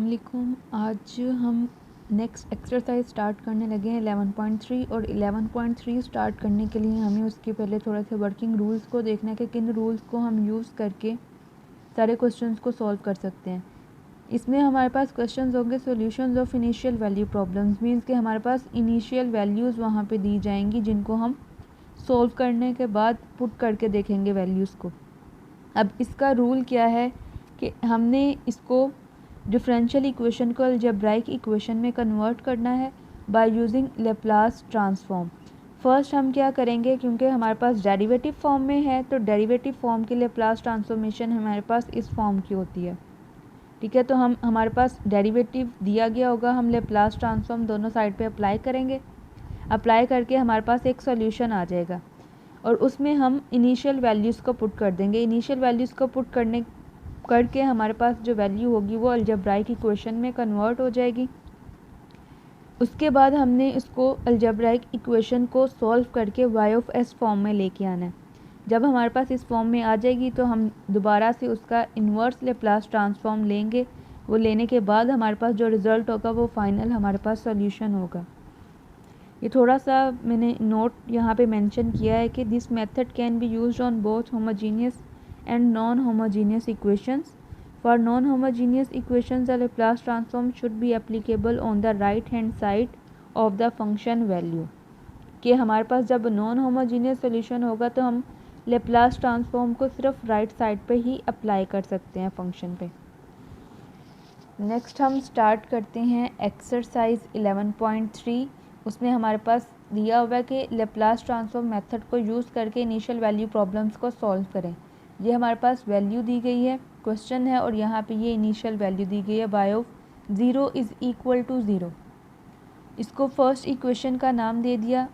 अस्सलामुअलैकुम। आज हम नेक्स्ट एक्सरसाइज स्टार्ट करने लगे हैं 11.3 और 11.3 स्टार्ट करने के लिए हमें उसके पहले थोड़ा सा वर्किंग रूल्स को देखना है कि किन रूल्स को हम यूज़ करके सारे क्वेश्चंस को सॉल्व कर सकते हैं। इसमें हमारे पास क्वेश्चंस होंगे solutions of initial value problems, means कि हमारे पास इनिशियल वैल्यूज़ वहाँ पे दी जाएंगी जिनको हम सॉल्व करने के बाद पुट करके देखेंगे वैल्यूज़ को। अब इसका रूल क्या है कि हमने इसको डिफरेंशियल इक्वेशन को अलजेब्राइक इक्वेशन में कन्वर्ट करना है by using Laplace transform. First हम क्या करेंगे, क्योंकि हमारे पास डेरिवेटिव फॉर्म में है तो डेरिवेटिव फॉर्म के लेप्लास ट्रांसफॉर्मेशन हमारे पास इस फॉर्म की होती है। ठीक है, तो हमारे पास डेरिवेटिव दिया गया होगा, हम लेप्लास ट्रांसफॉर्म दोनों साइड पे अप्लाई करेंगे। अप्लाई करके हमारे पास एक सॉल्यूशन आ जाएगा और उसमें हम इनिशियल वैल्यूज़ को पुट कर देंगे। इनिशियल वैल्यूज़ को पुट करके हमारे पास जो वैल्यू होगी वो अलजेब्राइक इक्वेशन में कन्वर्ट हो जाएगी। उसके बाद हमने इसको अलजेब्राइक इक्वेशन को सॉल्व करके y ऑफ s फॉर्म में लेके आना है। जब हमारे पास इस फॉर्म में आ जाएगी तो हम दोबारा से उसका इन्वर्स लेप्लास ट्रांसफॉर्म लेंगे। वो लेने के बाद हमारे पास जो रिज़ल्ट होगा वो फाइनल हमारे पास सॉल्यूशन होगा। ये थोड़ा सा मैंने नोट यहाँ पे मेंशन किया है कि this method can be used on both homogeneous and non-homogeneous equations. For non-homogeneous equations, the Laplace transform should be applicable on the right hand side of the function value. कि हमारे पास जब non homogeneous solution होगा तो हम Laplace transform को सिर्फ right side पे ही apply कर सकते हैं फंक्शन पे। नेक्स्ट हम स्टार्ट करते हैं एक्सरसाइज 11.3। उसमें हमारे पास दिया हुआ है कि लेप्लास ट्रांसफॉर्म मेथड को यूज़ करके इनिशियल वैल्यू प्रॉब्लम्स को सॉल्व करें। ये हमारे पास वैल्यू दी गई है, क्वेश्चन है, और यहाँ पे ये इनिशियल वैल्यू दी गई है y of 0 is equal to 0। इसको फर्स्ट इक्वेशन का नाम दे दिया।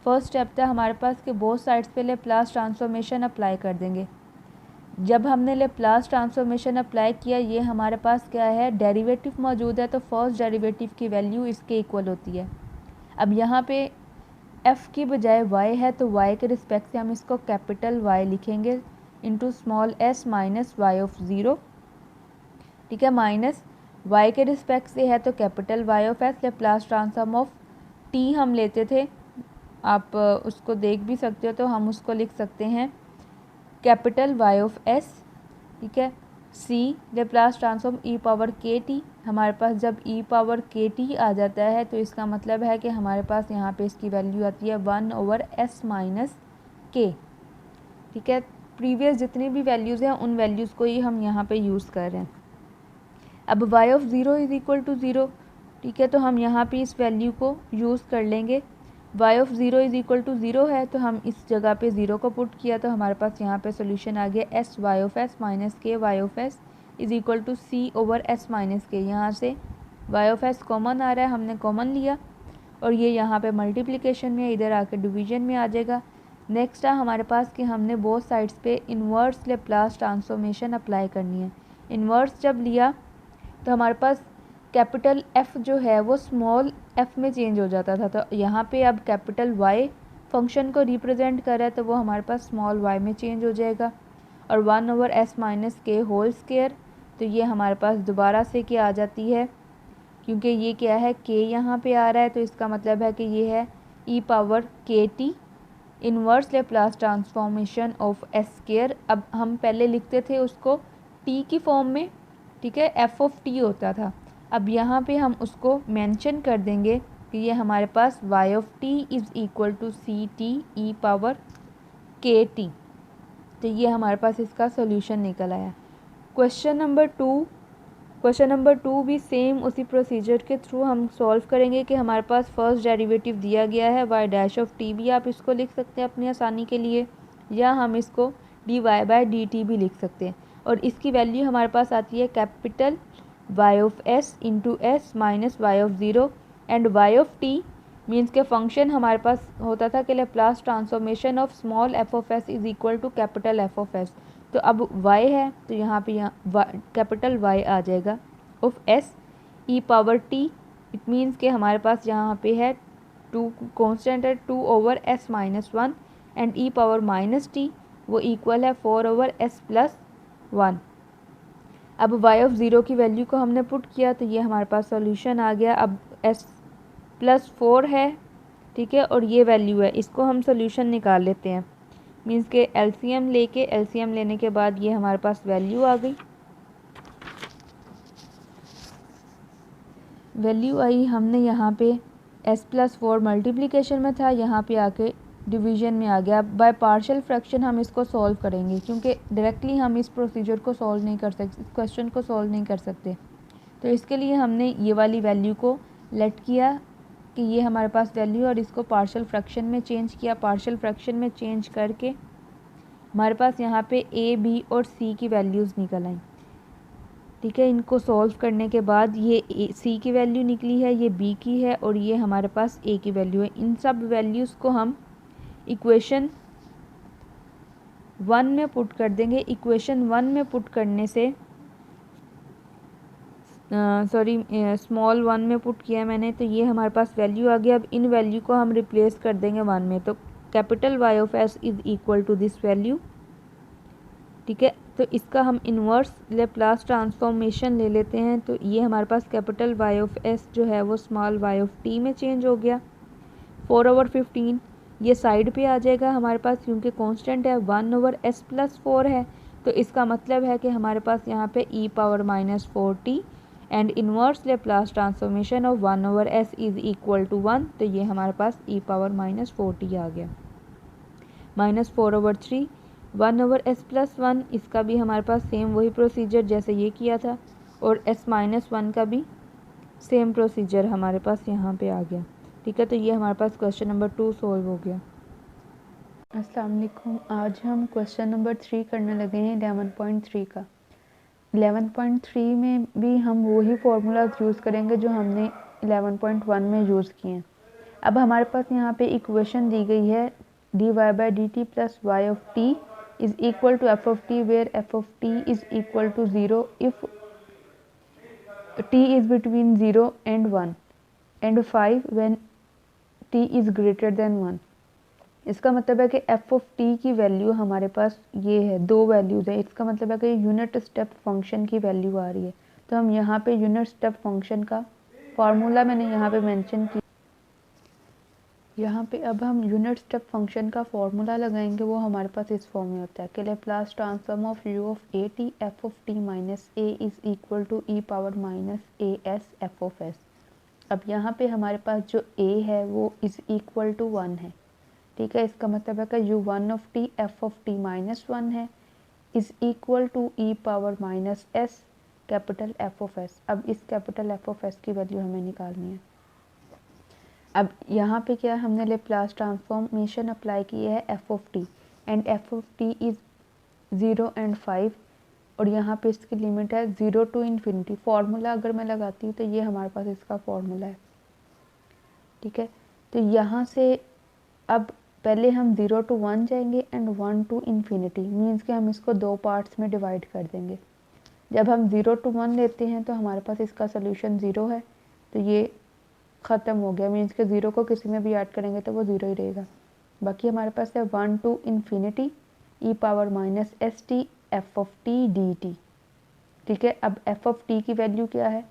फर्स्ट स्टेप था हमारे पास कि बोथ साइड्स पे लेप्लास ट्रांसफॉर्मेशन अप्लाई कर देंगे। जब हमने लेप्लास ट्रांसफॉर्मेशन अप्लाई किया, ये हमारे पास क्या है, डेरिवेटिव मौजूद है, तो फर्स्ट डेरिवेटिव की वैल्यू इसके इक्वल होती है। अब यहाँ पे f की बजाय y है तो y के रिस्पेक्ट से हम इसको कैपिटल Y लिखेंगे into small s minus Y of 0। ठीक है, माइनस y के रिस्पेक्ट से है तो capital Y of s। Laplace transform of t हम लेते थे, आप उसको देख भी सकते हो, तो हम उसको लिख सकते हैं कैपिटल Y ऑफ s। ठीक है, c Laplace transform e power K T. हमारे पास जब e पावर के टी आ जाता है तो इसका मतलब है कि हमारे पास यहाँ पे इसकी वैल्यू आती है 1 ओवर s माइनस के। ठीक है, प्रीवियस जितनी भी वैल्यूज़ हैं उन वैल्यूज़ को ही हम यहाँ पे यूज़ कर रहे हैं। अब y of 0 is equal to 0। ठीक है, तो हम यहाँ पे इस वैल्यू को यूज़ कर लेंगे। y of 0 is equal to 0 है तो हम इस जगह पे 0 को पुट किया तो हमारे पास यहाँ पे सोल्यूशन आ गया s y of s minus K y of s is equal to c over s minus K. यहाँ से y ऑफ s कॉमन आ रहा है, हमने कॉमन लिया और ये यहाँ पे मल्टीप्लिकेशन में, इधर आके डिवीजन में आ जाएगा। नेक्स्ट है हमारे पास कि हमने बोथ साइड्स पे इन्वर्स लेप्लास ट्रांसफॉर्मेशन अप्लाई करनी है। इन्वर्स जब लिया तो हमारे पास कैपिटल F जो है वो स्मॉल f में चेंज हो जाता था, तो यहाँ पे अब कैपिटल Y फंक्शन को रिप्रेजेंट कर रहा है तो वो हमारे पास स्मॉल y में चेंज हो जाएगा। और 1 ओवर s माइनस के होल स्क्वायर, तो ये हमारे पास दोबारा से क्या आ जाती है, क्योंकि ये क्या है k यहाँ पे आ रहा है तो इसका मतलब है कि ये है e power K T inverse Laplace transformation of S square. अब हम पहले लिखते थे उसको t की फॉर्म में, ठीक है, f ऑफ t होता था। अब यहाँ पे हम उसको मेंशन कर देंगे कि ये हमारे पास y of t is equal to C T E power K T. तो ये हमारे पास इसका सॉल्यूशन निकल आया। क्वेश्चन नंबर टू भी सेम उसी प्रोसीजर के थ्रू हम सॉल्व करेंगे कि हमारे पास फर्स्ट डेरिवेटिव दिया गया है y डैश ऑफ t, भी आप इसको लिख सकते हैं अपनी आसानी के लिए, या हम इसको dy बाय dt भी लिख सकते हैं। और इसकी वैल्यू हमारे पास आती है capital y of s into S minus Y of 0 and y of t means के फंक्शन हमारे पास होता था कि Laplace transformation of small f of s is equal to capital f of s। तो अब y है तो यहाँ पे कैपिटल Y आ जाएगा of s e power t। It means के हमारे पास यहाँ पे है 2 कॉन्स्टेंट है 2 over s minus 1 and e power minus t वो इक्वल है 4 ओवर s प्लस 1। अब y ऑफ 0 की वैल्यू को हमने पुट किया तो ये हमारे पास सॉल्यूशन आ गया। अब s+4 है, ठीक है, और ये वैल्यू है, इसको हम सॉल्यूशन निकाल लेते हैं। मीन्स के एलसीएम लेने के बाद ये हमारे पास वैल्यू आ गई। वैल्यू आई, हमने यहाँ पे s+4 मल्टीप्लिकेशन में था, यहाँ पे आके डिवीजन में आ गया। बाय पार्शियल फ्रैक्शन हम इसको सॉल्व करेंगे, क्योंकि डायरेक्टली हम इस प्रोसीजर को सॉल्व नहीं कर सकते, इस क्वेश्चन को सॉल्व नहीं कर सकते। तो इसके लिए हमने ये वाली वैल्यू को लेट किया कि ये हमारे पास वैल्यू, और इसको पार्शियल फ्रैक्शन में चेंज किया। पार्शियल फ्रैक्शन में चेंज करके हमारे पास यहाँ पे a, b और c की वैल्यूज़ निकल आई, ठीक है। इनको सॉल्व करने के बाद ये c की वैल्यू निकली है, ये b की है, और ये हमारे पास a की वैल्यू है। इन सब वैल्यूज़ को हम इक्वेशन 1 में पुट कर देंगे। इक्वेशन 1 में पुट करने से स्मॉल 1 में पुट किया मैंने, तो ये हमारे पास वैल्यू आ गया। अब इन वैल्यू को हम रिप्लेस कर देंगे 1 में, तो capital y of s is equal to this value, ठीक है। तो इसका हम इन्वर्स लेप्लास ट्रांसफॉर्मेशन ले लेते हैं, तो ये हमारे पास कैपिटल y ऑफ s जो है वो स्मॉल y ऑफ t में चेंज हो गया। 4/15 ये साइड पे आ जाएगा हमारे पास, क्योंकि कांस्टेंट है, 1/s+4 है, तो इसका मतलब है कि हमारे पास यहाँ पे e⁻⁻4t and inverse Laplace transformation of 1/s is equal to 1, तो ये हमारे पास e⁻⁻4t आ गया। -4/3 1/s+1, इसका भी हमारे पास सेम वही प्रोसीजर जैसे ये किया था, और s-1 का भी सेम प्रोसीजर हमारे पास यहाँ पे आ गया, ठीक है। तो ये हमारे पास क्वेश्चन नंबर 2 सॉल्व हो गया। अस्सलाम वालेकुम, आज हम क्वेश्चन नंबर 3 करने लगे हैं 11.3 का। 11.3 में भी हम वही फार्मूलाज यूज़ करेंगे जो हमने 11.1 में यूज़ किए हैं। अब हमारे पास यहाँ पे इक्वेशन दी गई है dy/dt plus y of t is equal to f of t, where f of t is equal to 0 if t is between 0 and 1 and 5 when t is greater than 1। इसका मतलब है कि f ऑफ t की value हमारे पास ये है, दो वैल्यूज़ है। इसका मतलब है कि यूनिट स्टेप फंक्शन की वैल्यू आ रही है, तो हम यहाँ पे यूनिट स्टेप फंक्शन का फार्मूला मैंने यहाँ पे मेंशन किया। यहाँ पे अब हम यूनिट स्टेप फंक्शन का फार्मूला लगाएंगे, वो हमारे पास इस फॉर्म में होता है कि Laplace transform of u of a t f of t minus a is equal to e⁻⁻as f of s। अब यहाँ पे हमारे पास जो a है वो इज़ इक्वल टू 1 है, ठीक है। इसका मतलब है कि u1 of t f of t minus 1 है, is equal to e⁻⁻s capital f of s। अब इस कैपिटल f ऑफ s की वैल्यू हमें निकालनी है। अब यहाँ पे क्या है, हमने लेप्लास ट्रांसफॉर्मेशन अप्लाई की है f of t and f of t is 0 and 5, और यहाँ पे इसकी लिमिट है 0 टू इन्फिनिटी। फार्मूला अगर मैं लगाती हूँ तो ये हमारे पास इसका फार्मूला है, ठीक है। तो यहाँ से अब पहले हम 0 टू 1 जाएंगे एंड 1 टू इन्फिनिटी, मीन्स कि हम इसको दो पार्ट्स में डिवाइड कर देंगे। जब हम 0 टू 1 लेते हैं तो हमारे पास इसका सोल्यूशन 0 है, तो ये ख़त्म हो गया, मीन्स के 0 को किसी में भी ऐड करेंगे तो वो 0 ही रहेगा। बाकी हमारे पास है 1 to infinity e⁻⁻st f of t dt, ठीक है। अब f ऑफ t की वैल्यू क्या है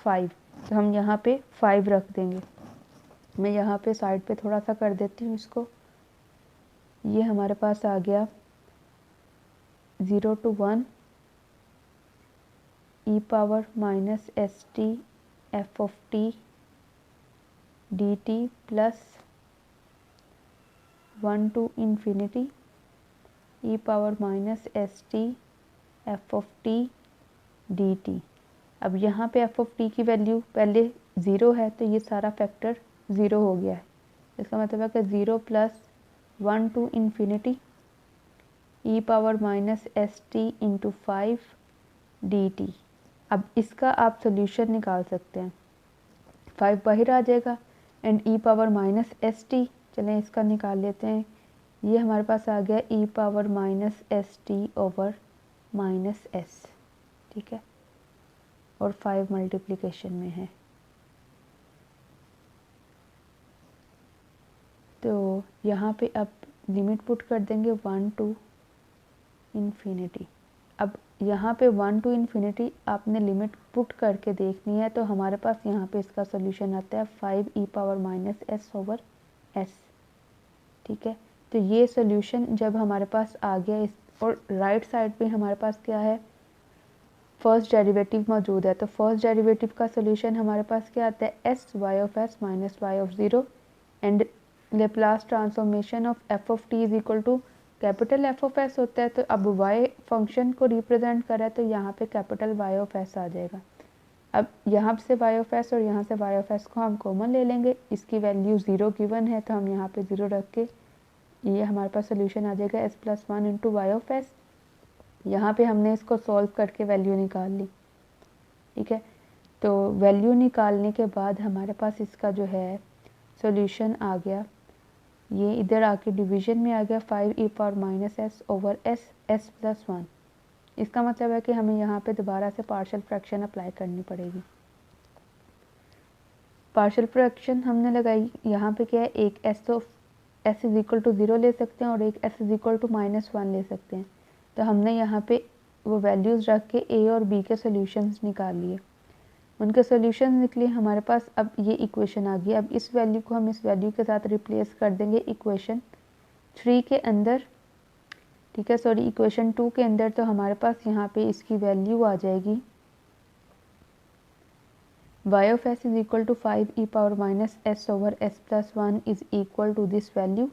5, तो हम यहाँ पे 5 रख देंगे। मैं यहाँ पे साइड पे थोड़ा सा कर देती हूँ इसको। ये हमारे पास आ गया 0 to 1 e⁻⁻st f of t dt plus 1 to infinity e⁻⁻st f of t dt। अब यहाँ पे f ऑफ t की वैल्यू पहले 0 है, तो ये सारा फैक्टर 0 हो गया है। इसका मतलब है कि 0 plus 1 to infinity e⁻⁻st into 5 dt। अब इसका आप सोल्यूशन निकाल सकते हैं, 5 बाहर आ जाएगा एंड e⁻⁻st, चलें इसका निकाल लेते हैं। ये हमारे पास आ गया e⁻⁻st ओवर -s, ठीक है, और 5 मल्टीप्लिकेशन में है। तो यहाँ पे अब लिमिट पुट कर देंगे 1 टू इन्फिनिटी। अब यहाँ पे 1 to इन्फिनिटी आपने लिमिट पुट करके देखनी है, तो हमारे पास यहाँ पे इसका सोल्यूशन आता है 5e⁻⁻s/s। ठीक है, तो ये सोल्यूशन जब हमारे पास आ गया और राइट साइड पे हमारे पास क्या है, फर्स्ट डेरिवेटिव मौजूद है, तो फर्स्ट डेरिवेटिव का सोल्यूशन हमारे पास क्या आता है, s(y)(s) - y(0) and Laplace transformation of f(t) is equal to capital f(s) होता है। तो अब y फंक्शन को रिप्रेजेंट करा है, तो यहाँ पे कैपिटल y(s) आ जाएगा। अब यहाँ से y(s) और यहाँ से y(s) को हम कॉमन ले लेंगे, इसकी वैल्यू 0 गिवन है, तो हम यहाँ पे 0 रख के ये हमारे पास सोल्यूशन आ जाएगा s+1 इंटू y(s). यहाँ पे हमने इसको सॉल्व करके वैल्यू निकाल ली। ठीक है, तो वैल्यू निकालने के बाद हमारे पास इसका जो है सॉल्यूशन आ गया, ये इधर आके डिवीजन में आ गया 5e⁻⁻s/s s+1। इसका मतलब है कि हमें यहाँ पे दोबारा से पार्शियल फ्रैक्शन अप्लाई करनी पड़ेगी। पार्शियल फ्रैक्शन हमने लगाई, यहाँ पे क्या है, एक s इज इक्वल टू 0 ले सकते हैं और एक s इज इक्वल टू -1 ले सकते हैं। तो हमने यहाँ पे वो वैल्यूज़ रख के a और b के सॉल्यूशंस निकाल लिए, उनके सॉल्यूशन निकले हमारे पास। अब ये इक्वेशन आ गई, अब इस वैल्यू को हम इस वैल्यू के साथ रिप्लेस कर देंगे इक्वेशन 3 के अंदर। ठीक है, सॉरी इक्वेशन 2 के अंदर। तो हमारे पास यहाँ पे इसकी वैल्यू आ जाएगी y(s) is equal to 5e⁻⁻s/s+1 is equal to this value.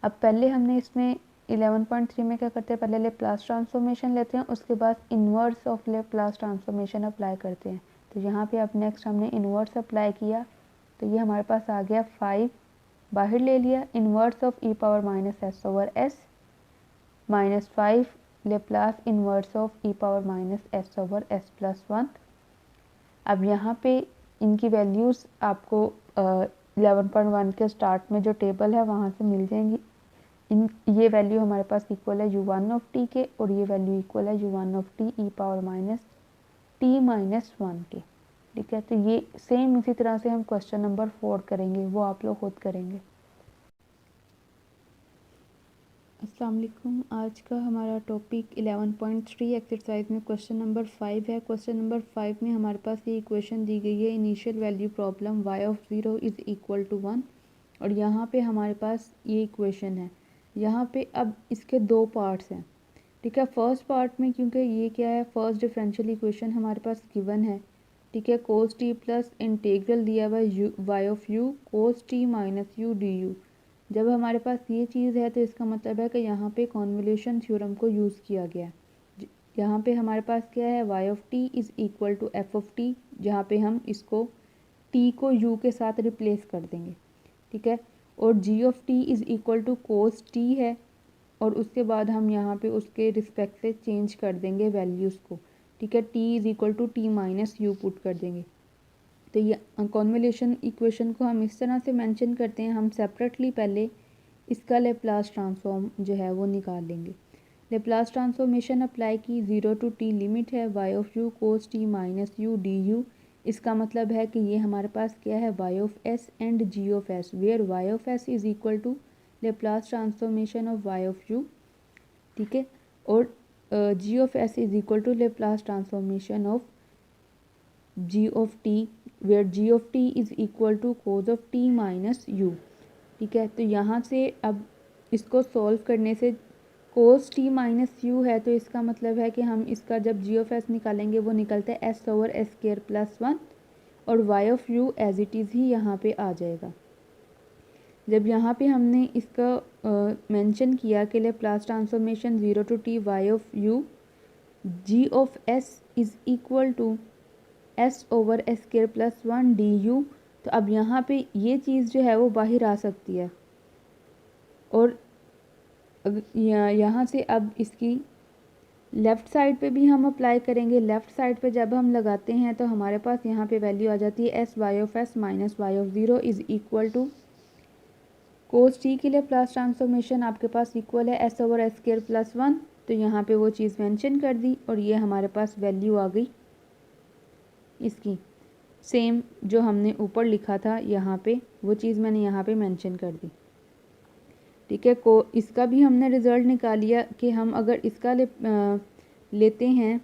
अब पहले हमने इसमें 11.3 में क्या करते हैं, पहले लेप्लास ट्रांसफॉर्मेशन लेते हैं, उसके बाद inverse of Laplace transformation apply करते हैं। तो यहाँ पे अब नेक्स्ट हमने इन्वर्स अप्लाई किया, तो ये हमारे पास आ गया 5 बाहर ले लिया, inverse of e⁻⁻s/s -5 Laplace inverse of e⁻⁻s/s+1। अब यहाँ पे इनकी वैल्यूज़ आपको 11.1 के स्टार्ट में जो टेबल है वहाँ से मिल जाएंगी। ये वैल्यू हमारे पास इक्वल है u1 के, और ये वैल्यू इक्वल है u1 e⁻t-1 के। ठीक है, तो ये सेम इसी तरह से हम क्वेश्चन नंबर 4 करेंगे, वो आप लोग खुद करेंगे। अस्सलाम वालेकुम, आज का हमारा टॉपिक 11.3 एक्सरसाइज में क्वेश्चन नंबर 5 है। क्वेश्चन नंबर 5 में हमारे पास ये इक्वेशन दी गई है, initial value problem y(0) is equal to 1, और यहाँ पे हमारे पास ये इक्वेशन है। यहाँ पे अब इसके दो पार्ट्स हैं। ठीक है, फर्स्ट पार्ट में क्योंकि ये क्या है, फर्स्ट डिफरेंशियल इक्वेशन हमारे पास गिवन है। ठीक है, cos t प्लस इंटीग्रल दिया हुआ y(u) cos t - u du। जब हमारे पास ये चीज़ है तो इसका मतलब है कि यहाँ पे कॉन्वोल्यूशन थ्योरम को यूज़ किया गया। यहाँ पे हमारे पास क्या है, y(t) is equal to f(t), जहाँ पे हम इसको t को u के साथ रिप्लेस कर देंगे। ठीक है, और g(t) is equal to cos t है, और उसके बाद हम यहाँ पे उसके रिस्पेक्ट से चेंज कर देंगे वैल्यूज़ को। ठीक है, t is equal to t - u put कर देंगे। तो ये कॉन्वोल्यूशन इक्वेशन को हम इस तरह से मेंशन करते हैं। हम सेपरेटली पहले इसका लेप्लास ट्रांसफॉर्म जो है वो निकाल लेंगे। लेप्लास ट्रांसफॉर्मेशन अप्लाई की, 0 to t लिमिट है y(u) cos t - u du। इसका मतलब है कि ये हमारे पास क्या है, y(s) and g(s), where y(s) is equal to Laplace transformation of y(u). ठीक है, और g(s) is equal to Laplace transformation of g(t), where g(t) is equal to cos of t - u। ठीक है, तो यहाँ से अब इसको सॉल्व करने से cos t - u है, तो इसका मतलब है कि हम इसका जब g(s) निकालेंगे वो निकलता है s/s² + 1, और y(u) एज इट इज़ ही यहाँ पे आ जाएगा। जब यहाँ पे हमने इसका मेंशन किया कि Laplace transformation 0 to t y(u) g(s) is equal to s/s² + 1 du। तो अब यहाँ पे ये चीज़ जो है वो बाहर आ सकती है, और यहाँ से अब इसकी लेफ़्ट साइड पे भी हम अप्लाई करेंगे। लेफ़्ट साइड पे जब हम लगाते हैं तो हमारे पास यहाँ पे वैल्यू आ जाती है s(y)(s) - y(0) is equal to cos t के लिए प्लस ट्रांसफॉर्मेशन आपके पास इक्वल है s/s² + 1। तो यहाँ पे वो चीज़ मेंशन कर दी, और ये हमारे पास वैल्यू आ गई इसकी, सेम जो हमने ऊपर लिखा था यहाँ पे, वो चीज़ मैंने यहाँ पे मेंशन कर दी। ठीक है, इसका भी हमने रिज़ल्ट निकाल लिया कि हम अगर इसका लेते हैं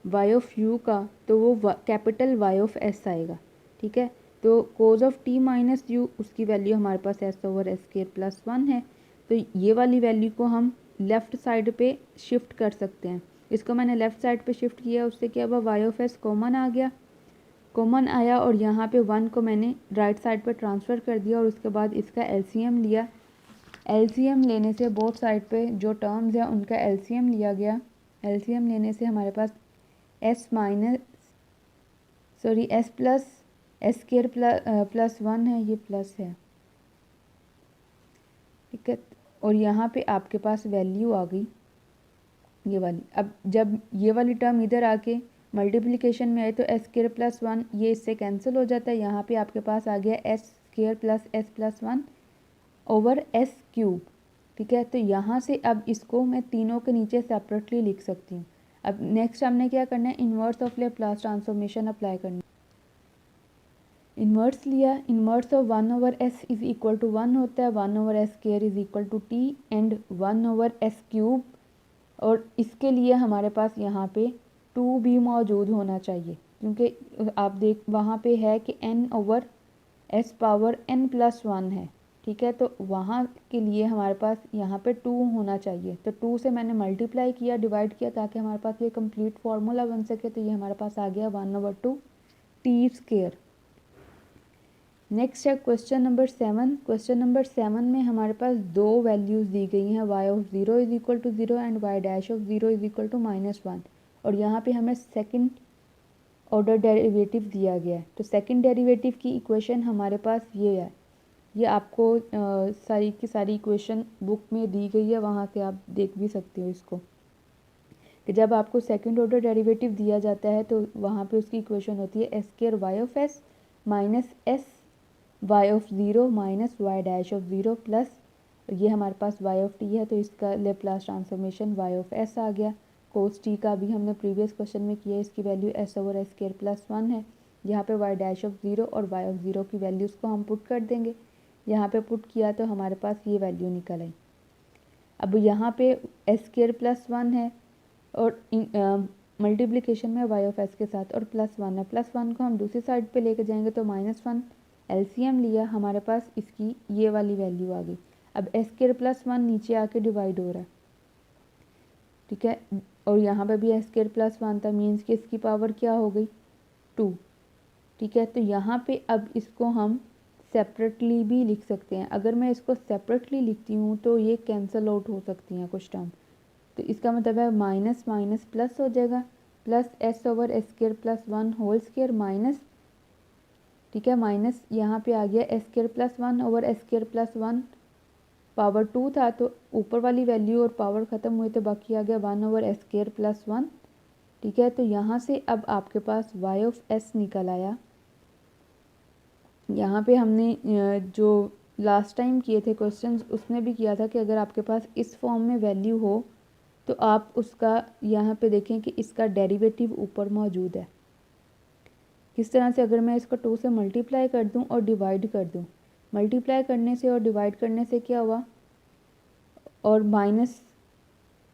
y ऑफ u का, तो वो कैपिटल Y ऑफ s आएगा, ठीक है। तो cos of t minus U, उसकी वैल्यू हमारे पास s over s square plus 1 है। तो ये वाली वैल्यू को हम लेफ़्ट साइड पे शिफ्ट कर सकते हैं। इसको मैंने लेफ़्ट साइड पे शिफ्ट किया, उससे क्या हुआ, y ऑफ s कॉमन आ गया, कॉमन आया और यहाँ पे 1 को मैंने राइट साइड पे ट्रांसफ़र कर दिया और उसके बाद इसका एलसीएम लिया। एलसीएम लेने से बोथ साइड पे जो टर्म्स है उनका एलसीएम लिया गया। एलसीएम लेने से हमारे पास s plus s square plus 1 है, ये प्लस है, ठीक है। और यहाँ पे आपके पास वैल्यू आ गई ये वाली। अब जब ये वाली टर्म इधर आके मल्टीप्लिकेशन में आए तो s स्क्वायर प्लस 1 ये इससे कैंसिल हो जाता है। यहाँ पे आपके पास आ गया s square plus s plus 1 over s cube, ठीक है। तो यहाँ से अब इसको मैं तीनों के नीचे सेपरेटली लिख सकती हूँ। अब नेक्स्ट हमने क्या करना है, inverse of Laplace transformation apply करनी। इन्वर्स लिया, inverse of 1 over s is equal to 1 होता है, 1 over s square is equal to t and 1 over s cube. और इसके लिए हमारे पास यहाँ पे 2 भी मौजूद होना चाहिए, क्योंकि आप देख वहाँ पे है कि n over s power n plus 1 है, ठीक है। तो वहाँ के लिए हमारे पास यहाँ पे 2 होना चाहिए। तो 2 से मैंने मल्टीप्लाई किया, डिवाइड किया, ताकि हमारे पास ये कंप्लीट फार्मूला बन सके। तो ये हमारे पास आ गया 1 ओवर 2 t स्क्वायर। नेक्स्ट है क्वेश्चन नंबर 7। क्वेश्चन नंबर 7 में हमारे पास दो वैल्यूज़ दी गई हैं, y of 0 is equal to 0 and y dash of 0 is equal to -1। और यहाँ पे हमें सेकंड ऑर्डर डेरिवेटिव दिया गया है। तो सेकंड डेरिवेटिव की इक्वेशन हमारे पास ये है, ये आपको सारी की सारी इक्वेशन बुक में दी गई है, वहाँ से आप देख भी सकते हो इसको, कि जब आपको सेकंड ऑर्डर डेरिवेटिव दिया जाता है तो वहाँ पे उसकी इक्वेशन होती है s square y of s minus s y of 0 minus y dash of 0 plus ये हमारे पास y ऑफ t है, तो इसका Laplace transformation y of s आ गया। कोस t का भी हमने प्रीवियस क्वेश्चन में किया, इसकी value s over s square plus 1 है। यहाँ पे y डैश ऑफ 0 और y ऑफ 0 की वैल्यूज़ को हम पुट कर देंगे। यहाँ पे पुट किया तो हमारे पास ये वैल्यू निकल आई। अब यहाँ पे s स्क्वायर प्लस 1 है और मल्टीप्लिकेशन में y ऑफ s के साथ और प्लस 1 है, प्लस 1 को हम दूसरी साइड पे लेके जाएंगे तो -1। एलसीएम लिया, हमारे पास इसकी ये वाली वैल्यू आ गई। अब s स्क्वायर प्लस 1 नीचे आके डिवाइड हो रहा है, ठीक है। और यहाँ पे भी s स्क्वायर प्लस 1 था, मीन्स कि इसकी पावर क्या हो गई 2, ठीक है। तो यहाँ पे अब इसको हम सेपरेटली भी लिख सकते हैं। अगर मैं इसको सेपरेटली लिखती हूँ तो ये कैंसिल आउट हो सकती हैं कुछ टर्म, तो इसका मतलब है माइनस माइनस प्लस हो जाएगा, plus s over s square plus 1 whole square minus, ठीक है, माइनस यहाँ पे आ गया s square plus 1 over s square plus 1 power 2 था, तो ऊपर वाली वैल्यू और पावर ख़त्म हुए तो बाकी आ गया 1 ओवर s स्क्वायर प्लस 1, ठीक है। तो यहाँ से अब आपके पास y ऑफ s निकल आया। यहाँ पे हमने जो लास्ट टाइम किए थे क्वेश्चंस उसमें भी किया था कि अगर आपके पास इस फॉर्म में वैल्यू हो तो आप उसका यहाँ पे देखें कि इसका डेरिवेटिव ऊपर मौजूद है। किस तरह से, अगर मैं इसको 2 से मल्टीप्लाई कर दूँ और डिवाइड कर दूँ, मल्टीप्लाई करने से और डिवाइड करने से क्या हुआ, और माइनस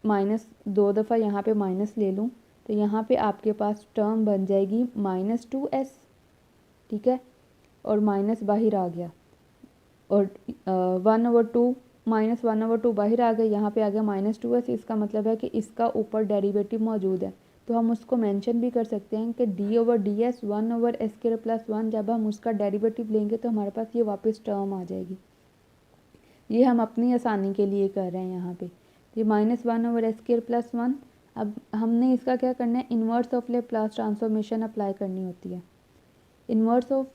माइनस 2 दफ़ा यहाँ पे माइनस ले लूँ तो यहाँ पे आपके पास टर्म बन जाएगी -2s, ठीक है। और माइनस बाहर आ गया और 1 ओवर 2 माइनस 1 ओवर 2 बाहर आ गया, यहाँ पे आ गया -2s। इसका मतलब है कि इसका ऊपर डेरिवेटिव मौजूद है, तो हम उसको मेंशन भी कर सकते हैं कि d over D s 1 over s square plus 1, जब हम उसका डेरिवेटिव लेंगे तो हमारे पास ये वापस टर्म आ जाएगी। ये हम अपनी आसानी के लिए कर रहे हैं यहाँ पे, ये -1 ओवर s स्क्वायर प्लस 1। अब हमने इसका क्या करना है, inverse of Laplace transformation apply करनी होती है। Inverse of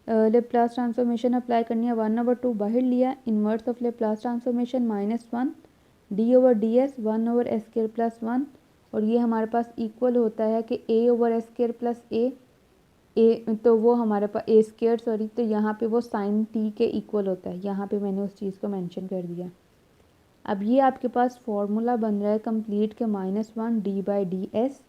Laplace transformation apply करनी है, 1 ओवर 2 बाहर लिया, inverse of Laplace transformation -1 d over D s 1 over s square plus 1, और ये हमारे पास इक्वल होता है कि a over s square plus a, तो वो हमारे पास a स्क्वायर सॉरी, तो यहाँ पे वो साइन t के इक्वल होता है। यहाँ पे मैंने उस चीज़ को मेंशन कर दिया। अब ये आपके पास फॉर्मूला बन रहा है कंप्लीट के -1 d by d s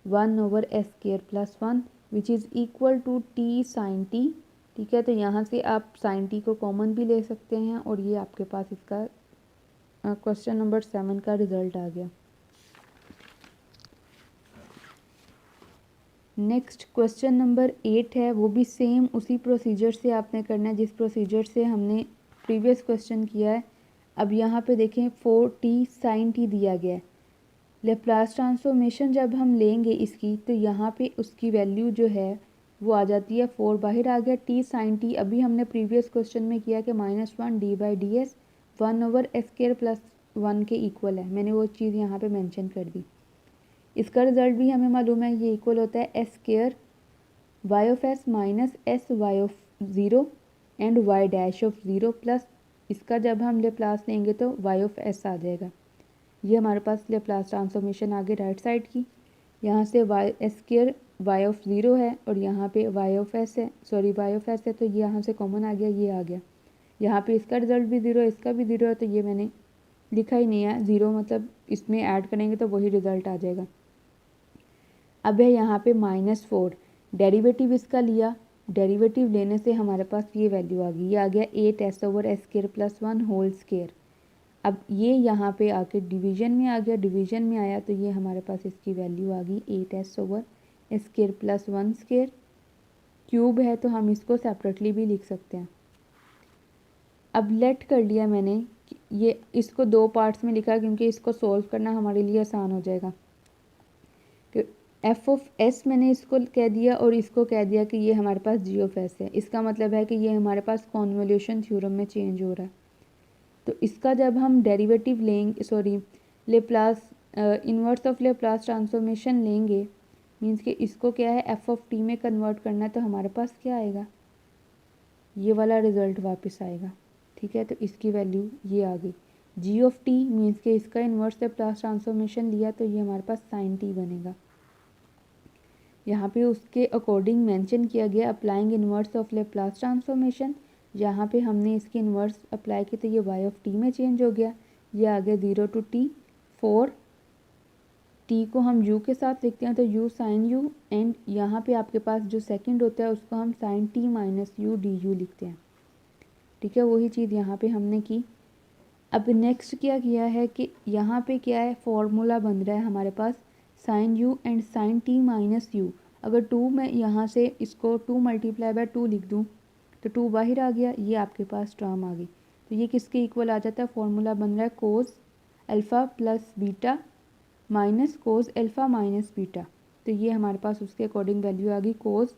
1 over s square plus 1 which is equal to t sine t, ठीक है। तो यहाँ से आप साइन t को कॉमन भी ले सकते हैं और ये आपके पास इसका क्वेश्चन नंबर 7 का रिज़ल्ट आ गया। नेक्स्ट क्वेश्चन नंबर 8 है, वो भी सेम उसी प्रोसीजर से आपने करना है जिस प्रोसीजर से हमने प्रीवियस क्वेश्चन किया है। अब यहाँ पे देखें 4t sin t दिया गया है। लेप्लास ट्रांसफॉर्मेशन जब हम लेंगे इसकी तो यहाँ पे उसकी वैल्यू जो है वो आ जाती है 4, बाहर आ गया t sin t। अभी हमने प्रीवियस क्वेश्चन में किया कि -1 d/ds 1/s² + 1 के इक्वल है, मैंने वो चीज़ यहाँ पे मेंशन कर दी। इसका रिजल्ट भी हमें मालूम है, ये इक्वल होता है s² y(s) - sy(0) and y'(0) plus इसका जब हम लेप्लास लेंगे तो y(s) आ जाएगा। ये हमारे पास लेप्लास ट्रांसफॉर्मेशन आगे राइट साइड की, यहाँ से s² y(0) है और यहाँ पे y(s) है, सॉरी y(s) है, तो ये यहाँ से कॉमन आ गया, ये आ गया। यहाँ पे इसका रिजल्ट भी 0 है, इसका भी 0 है, तो ये मैंने लिखा ही नहीं है। 0 मतलब इसमें ऐड करेंगे तो वही रिजल्ट आ जाएगा। अब है यहाँ पे -4, डेरिवेटिव इसका लिया, डेरिवेटिव लेने से हमारे पास ये वैल्यू आ गई, ये आ गया 8s/s² + 1 होल स्क्वायर। अब ये यहाँ पे आके डिवीजन में आ गया, डिवीजन में आया तो ये हमारे पास इसकी वैल्यू आ गई 8s/s² + 1 स्क्वायर। क्यूब है तो हम इसको सेपरेटली भी लिख सकते हैं। अब लेट कर लिया मैंने, ये इसको 2 पार्ट्स में लिखा क्योंकि इसको सॉल्व करना हमारे लिए आसान हो जाएगा। f(s) मैंने इसको कह दिया और इसको कह दिया कि ये हमारे पास g(s) है। इसका मतलब है कि ये हमारे पास कॉन्वोल्यूशन थ्योरम में चेंज हो रहा है। तो इसका जब हम डेरिवेटिव लेंगे, sorry Laplace inverse of Laplace transformation लेंगे, मीन्स कि इसको क्या है f(t) में कन्वर्ट करना है, तो हमारे पास क्या आएगा, ये वाला रिज़ल्ट वापस आएगा। ठीक है, तो इसकी वैल्यू ये आ गई g(t) मीन्स कि इसका इन्वर्स लेप्लास ट्रांसफॉर्मेशन लिया तो ये हमारे पास sin t बनेगा। यहाँ पे उसके अकॉर्डिंग मेंशन किया गया applying inverse of Laplace transformation. यहाँ पे हमने इसकी इन्वर्स अप्लाई की तो ये y(t) में चेंज हो गया, ये आ गया 0 to t 4, t को हम u के साथ लिखते हैं तो u sin u, एंड यहाँ पे आपके पास जो सेकंड होता है उसको हम sin t - u du लिखते हैं। ठीक है, वही चीज़ यहाँ पे हमने की। अब नेक्स्ट क्या किया है कि यहाँ पे क्या है, फॉर्मूला बन रहा है हमारे पास sin u and sin t - u। अगर 2 मैं यहाँ से इसको 2 × 2 लिख दूँ तो 2 बाहर आ गया, ये आपके पास टर्म आ गई। तो ये किसके इक्वल आ जाता है, फॉर्मूला बन रहा है cos alpha plus beta minus cos alpha minus beta. तो ये हमारे पास उसके अकॉर्डिंग वैल्यू आ गई cos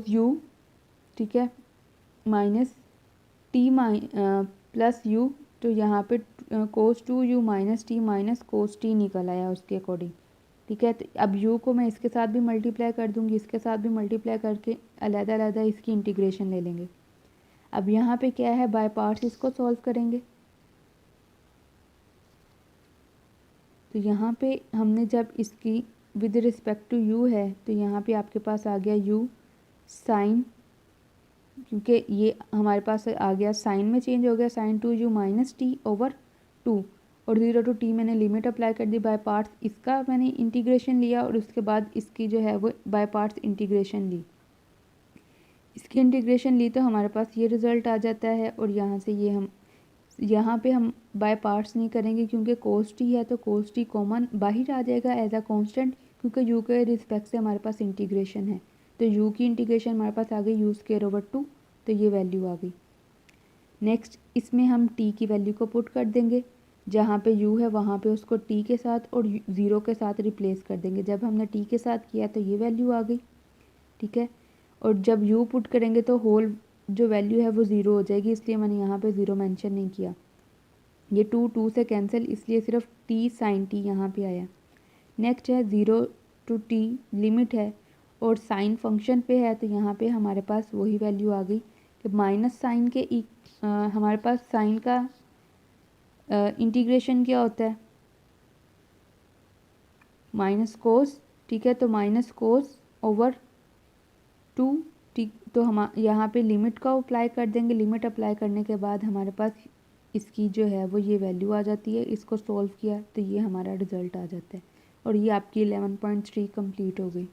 u, ठीक है, माइनस t प्लस u, तो यहाँ पे cos 2u minus t minus cos t निकल आया उसके अकॉर्डिंग। ठीक है, तो अब u को मैं इसके साथ भी मल्टीप्लाई कर दूँगी, इसके साथ भी मल्टीप्लाई करके अलग-अलग इसकी इंटीग्रेशन ले लेंगे। अब यहाँ पे क्या है, बाय पार्ट्स इसको सॉल्व करेंगे। तो यहाँ पे हमने जब इसकी विद रिस्पेक्ट टू u है तो यहाँ पे आपके पास आ गया u साइन, क्योंकि ये हमारे पास आ गया साइन में चेंज हो गया, sin 2u minus t over 2, और 0 to t मैंने लिमिट अप्लाई कर दी बाय पार्ट्स, इसका मैंने इंटीग्रेशन लिया और उसके बाद इसकी जो है वो बाय पार्ट्स इंटीग्रेशन ली। इसकी इंटीग्रेशन ली तो हमारे पास ये रिज़ल्ट आ जाता है, और यहाँ से ये हम यहाँ पे हम बाय पार्ट्स नहीं करेंगे क्योंकि cos t है तो cos t कॉमन बाहर आ जाएगा एज अ कांस्टेंट, क्योंकि u के रिस्पेक्ट से हमारे पास इंटीग्रेशन है। तो u की इंटीग्रेशन हमारे पास आ गई u²/2, तो ये वैल्यू आ गई। नेक्स्ट इसमें हम t की वैल्यू को पुट कर देंगे, जहाँ पे u है वहाँ पे उसको t के साथ और 0 के साथ रिप्लेस कर देंगे। जब हमने t के साथ किया तो ये वैल्यू आ गई। ठीक है, और जब u पुट करेंगे तो होल जो वैल्यू है वो 0 हो जाएगी, इसलिए मैंने यहाँ पे 0 मेंशन नहीं किया। ये 2 से कैंसिल, इसलिए सिर्फ t sin t यहाँ पे आया। नेक्स्ट है 0 to t लिमिट है और साइन फंक्शन पे है, तो यहाँ पे हमारे पास वही वैल्यू आ गई कि माइनस साइन के हमारे पास साइन का इंटीग्रेशन क्या होता है, माइनस कोस। ठीक है, तो माइनस कोस ओवर 2, ठीक, तो हम यहाँ पे लिमिट का अप्लाई कर देंगे। लिमिट अप्लाई करने के बाद हमारे पास इसकी जो है वो ये वैल्यू आ जाती है। इसको सॉल्व किया तो ये हमारा रिज़ल्ट आ जाता है, और ये आपकी 11.3 कंप्लीट हो गई।